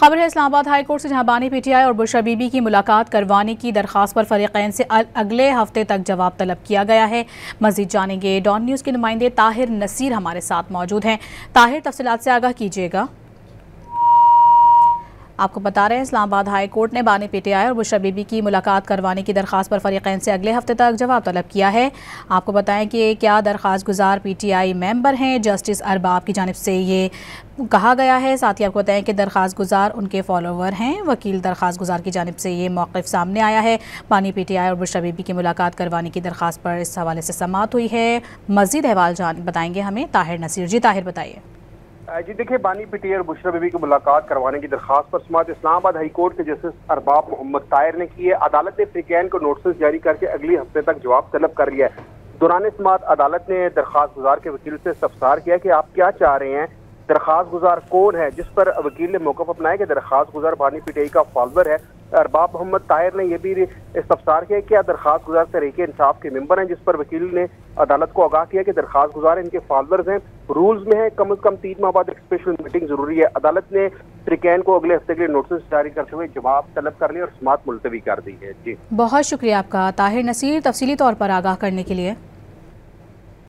खबर है Islamabad high court से, जहां बानी पीटीआई और बुशरा बीबी की मुलाकात करवाने की दरखास्त पर फरीकैन से अगले हफ्ते तक जवाब तलब किया गया है। मजीद जानेंगे, डॉन न्यूज़ के नुमाइंदे ताहिर नसीर हमारे साथ मौजूद हैं। ताहिर, तफसीलात से आगाह कीजिएगा। आपको बता रहे हैं, इस्लामाबाद हाई कोर्ट ने बानी पीटीआई और बुशरा बीबी की मुलाकात करवाने की दरखास्त पर फरीकैन से अगले हफ्ते तक जवाब तलब किया है। आपको बताएं कि क्या दरखास्त गुजार पीटीआई मेंबर हैं, जस्टिस अरबाब की जानिब से ये कहा गया है। साथ ही आपको बताएं कि दरखास्त गुजार उनके फॉलोवर हैं। वकील दरखास्त गुजार की जानिब से ये मौक़िफ़ सामने आया है। बानी पीटीआई और बुशरा बीबी की मुलाकात करवाने की दरखास्त पर इस हवाले से समाअत हुई है। मज़ीद अहवाल बताएंगे हमें ताहिर नसीर। जी ताहिर, बताइए। जी देखिए, बानी पीटीआई और बुशरा बीबी की मुलाकात करवाने की दरखास्त पर समाअत इस्लामाबाद हाई कोर्ट के जस्टिस अरबाब मोहम्मद ताहिर ने की है। अदालत ने फरीकैन को नोटिस जारी करके अगले हफ्ते तक जवाब तलब कर लिया है। दौरान समाअत अदालत ने दरखास्त गुजार के वकील से इस्तफसार किया कि आप क्या चाह रहे हैं, दरखास्त गुजार कौन है, जिस पर वकील ने मौक़िफ़ अपनाया कि दरखास्त गुजार बानी पीटीआई का फॉलोवर है। अरबाब मोहम्मद ताहिर ने यह भी इस्तफसार किया कि दरखास्त गुजार तहरीके इंसाफ के मेंबर हैं, जिस पर वकील ने अदालत को आगाह किया कि दरखास्त गुजार इनके फॉलोवर्स हैं। रूल्स में है कम से कम 3 माह बाद एक स्पेशल मीटिंग जरूरी है। अदालत ने फरीकैन को अगले हफ्ते के लिए नोटिस जारी करते हुए जवाब तलब कर लिया और समाअत मुलतवी कर दी है। जी बहुत शुक्रिया आपका ताहिर नसीर, तफसीली तौर पर आगाह करने के लिए।